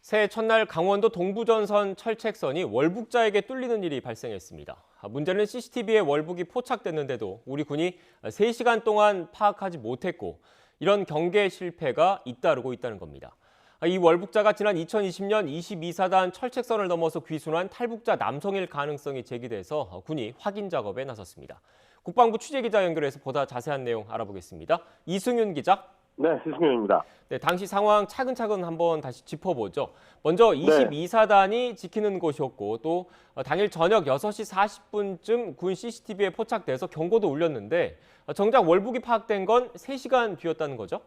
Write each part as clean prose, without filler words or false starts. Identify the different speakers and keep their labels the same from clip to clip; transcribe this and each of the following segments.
Speaker 1: 새해 첫날 강원도 동부전선 철책선이 월북자에게 뚫리는 일이 발생했습니다. 문제는 CCTV에 월북이 포착됐는데도 우리 군이 3시간 동안 파악하지 못했고 이런 경계 실패가 잇따르고 있다는 겁니다. 이 월북자가 지난 2020년 22사단 철책선을 넘어서 귀순한 탈북자 남성일 가능성이 제기돼서 군이 확인 작업에 나섰습니다. 국방부 취재기자 연결해서 보다 자세한 내용 알아보겠습니다. 이승윤 기자.
Speaker 2: 네, 이승윤입니다.
Speaker 1: 네, 당시 상황 차근차근 한번 다시 짚어보죠. 먼저
Speaker 2: 네.
Speaker 1: 22사단이 지키는 곳이었고 또 당일 저녁 6시 40분쯤 군 CCTV에 포착돼서 경고도 울렸는데 정작 월북이 파악된 건 3시간 뒤였다는 거죠?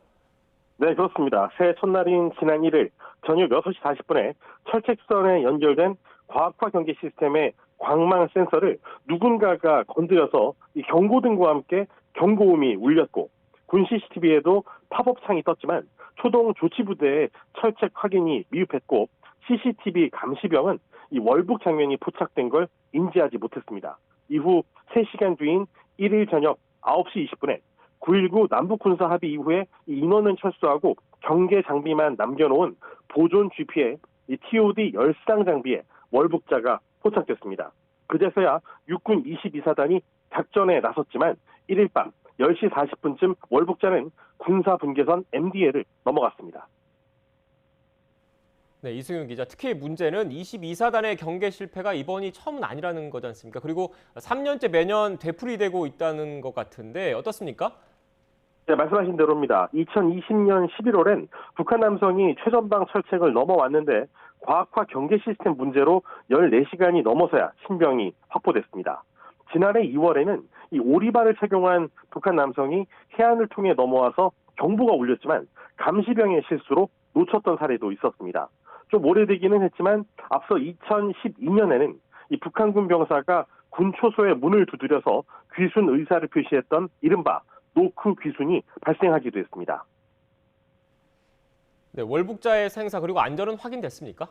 Speaker 2: 네, 그렇습니다. 새해 첫날인 지난 1일 저녁 6시 40분에 철책선에 연결된 과학화 경계 시스템의 광망 센서를 누군가가 건드려서 이 경고등과 함께 경고음이 울렸고 군 CCTV에도 팝업 창이 떴지만 초동 조치부대의 철책 확인이 미흡했고 CCTV 감시병은 이 월북 장면이 포착된 걸 인지하지 못했습니다. 이후 3시간 뒤인 1일 저녁 9시 20분에 9.19 남북군사 합의 이후에 이 인원은 철수하고 경계 장비만 남겨놓은 보존 GP에 이 TOD 열상 장비에 월북자가 포착됐습니다. 그제서야 육군 22사단이 작전에 나섰지만 1일 밤 10시 40분쯤 월북자는 군사분계선 MDL을 넘어갔습니다.
Speaker 1: 네, 이승윤 기자. 특히 문제는 22사단의 경계 실패가 이번이 처음은 아니라는 거지 않습니까? 그리고 3년째 매년 되풀이되고 있다는 것 같은데 어떻습니까?
Speaker 2: 네, 말씀하신 대로입니다. 2020년 11월엔 북한 남성이 최전방 철책을 넘어왔는데 과학화 경계 시스템 문제로 14시간이 넘어서야 신병이 확보됐습니다. 지난해 2월에는 이 오리발을 착용한 북한 남성이 해안을 통해 넘어와서 경보가 울렸지만 감시병의 실수로 놓쳤던 사례도 있었습니다. 좀 오래되기는 했지만 앞서 2012년에는 이 북한군 병사가 군 초소의 문을 두드려서 귀순 의사를 표시했던 이른바 노크 귀순이 발생하기도 했습니다.
Speaker 1: 네, 월북자의 생사 그리고 안전은 확인됐습니까?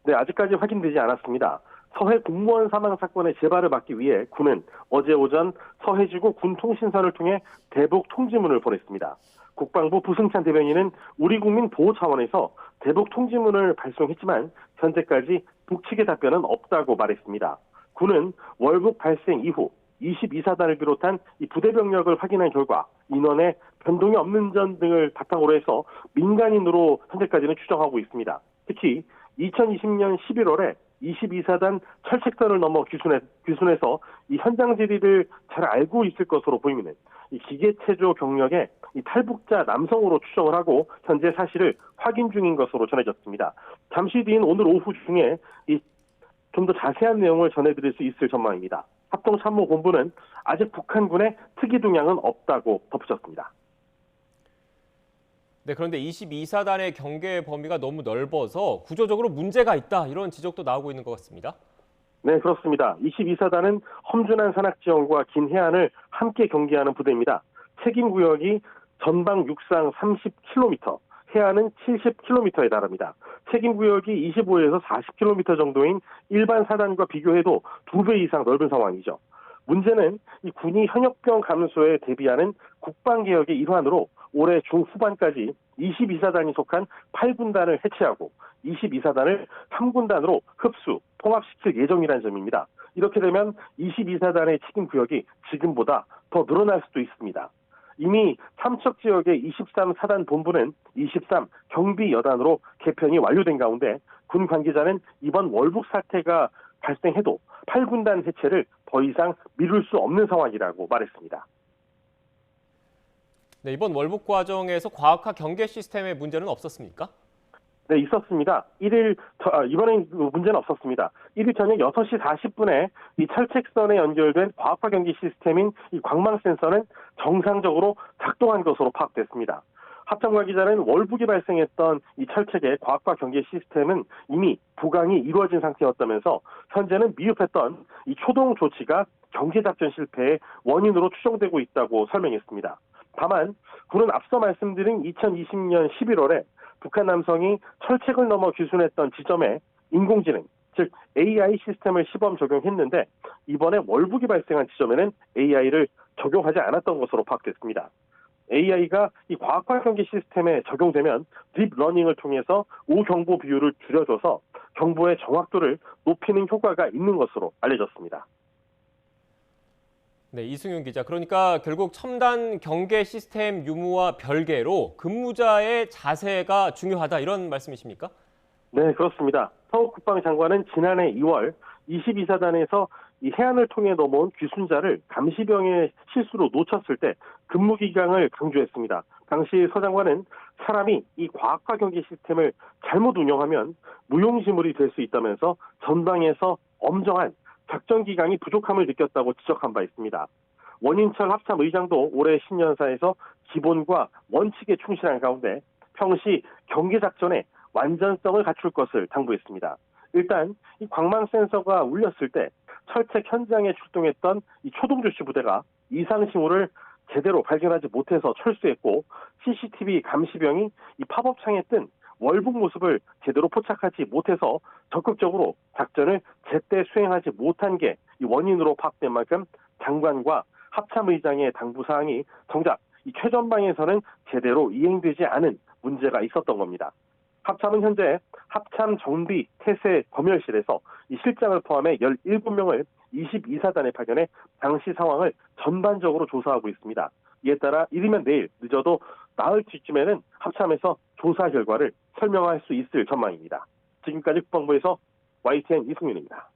Speaker 2: 네, 아직까지 확인되지 않았습니다. 서해 공무원 사망 사건의 재발을 막기 위해 군은 어제 오전 서해지구 군통신선을 통해 대북 통지문을 보냈습니다. 국방부 부승찬 대변인은 우리 국민 보호 차원에서 대북 통지문을 발송했지만 현재까지 북측의 답변은 없다고 말했습니다. 군은 월북 발생 이후 22사단을 비롯한 이 부대 병력을 확인한 결과 인원에 변동이 없는 점 등을 바탕으로 해서 민간인으로 현재까지는 추정하고 있습니다. 특히 2020년 11월에 22사단 철책선을 넘어 귀순해서 이 현장 지리를 잘 알고 있을 것으로 보이는 이 기계체조 경력의 이 탈북자 남성으로 추정을 하고 현재 사실을 확인 중인 것으로 전해졌습니다. 잠시 뒤인 오늘 오후 중에 좀 더 자세한 내용을 전해드릴 수 있을 전망입니다. 합동참모본부는 아직 북한군의 특이 동향은 없다고 덧붙였습니다.
Speaker 1: 네, 그런데 22사단의 경계 범위가 너무 넓어서 구조적으로 문제가 있다 이런 지적도 나오고 있는 것 같습니다.
Speaker 2: 네, 그렇습니다. 22사단은 험준한 산악지형과 긴 해안을 함께 경계하는 부대입니다. 책임구역이 전방 육상 30km, 해안은 70km에 달합니다. 책임구역이 25에서 40km 정도인 일반 사단과 비교해도 2배 이상 넓은 상황이죠. 문제는 이 군이 현역병 감소에 대비하는 국방개혁의 일환으로 올해 중후반까지 22사단이 속한 8군단을 해체하고 22사단을 3군단으로 흡수, 통합시킬 예정이라는 점입니다. 이렇게 되면 22사단의 책임구역이 지금보다 더 늘어날 수도 있습니다. 이미 삼척지역의 23사단 본부는 23 경비여단으로 개편이 완료된 가운데 군 관계자는 이번 월북 사태가 발생해도 8군단 해체를 더 이상 미룰 수 없는 상황이라고 말했습니다.
Speaker 1: 네, 이번 월북 과정에서 과학화 경계 시스템의 문제는 없었습니까?
Speaker 2: 네, 있었습니다. 이번엔 문제는 없었습니다. 1일 저녁 6시 40분에 이 철책선에 연결된 과학화 경계 시스템인 이 광망 센서는 정상적으로 작동한 것으로 파악됐습니다. 합참관 기자는 월북이 발생했던 이 철책의 과학화 경계 시스템은 이미 부강이 이루어진 상태였다면서 현재는 미흡했던 이 초동 조치가 경계 작전 실패의 원인으로 추정되고 있다고 설명했습니다. 다만 군은 앞서 말씀드린 2020년 11월에 북한 남성이 철책을 넘어 귀순했던 지점에 인공지능, 즉 AI 시스템을 시범 적용했는데 이번에 월북이 발생한 지점에는 AI를 적용하지 않았던 것으로 파악됐습니다. AI가 이 과학화 경계 시스템에 적용되면 딥러닝을 통해서 오경보 비율을 줄여줘서 경보의 정확도를 높이는 효과가 있는 것으로 알려졌습니다.
Speaker 1: 네, 이승윤 기자. 그러니까 결국 첨단 경계 시스템 유무와 별개로 근무자의 자세가 중요하다 이런 말씀이십니까?
Speaker 2: 네, 그렇습니다. 서욱 국방장관은 지난해 2월 22사단에서 이 해안을 통해 넘어온 귀순자를 감시병의 실수로 놓쳤을 때 근무 기강을 강조했습니다. 당시 서 장관은 사람이 이 과학화 경계 시스템을 잘못 운영하면 무용지물이 될 수 있다면서 전방에서 엄정한 작전 기강이 부족함을 느꼈다고 지적한 바 있습니다. 원인철 합참 의장도 올해 신년사에서 기본과 원칙에 충실한 가운데 평시 경계 작전에 완전성을 갖출 것을 당부했습니다. 일단 이 광망 센서가 울렸을 때 철책 현장에 출동했던 이 초동주시 부대가 이상 징후를 제대로 발견하지 못해서 철수했고 CCTV 감시병이 이 팝업창에 뜬 월북 모습을 제대로 포착하지 못해서 적극적으로 작전을 제때 수행하지 못한 게 이 원인으로 파악된 만큼 장관과 합참의장의 당부사항이 정작 이 최전방에서는 제대로 이행되지 않은 문제가 있었던 겁니다. 합참은 현재 합참 정비 태세 검열실에서 이 실장을 포함해 17명을 22사단에 파견해 당시 상황을 전반적으로 조사하고 있습니다. 이에 따라 이르면 내일, 늦어도 나흘 뒤쯤에는 합참에서 조사 결과를 설명할 수 있을 전망입니다. 지금까지 국방부에서 YTN 이승윤입니다.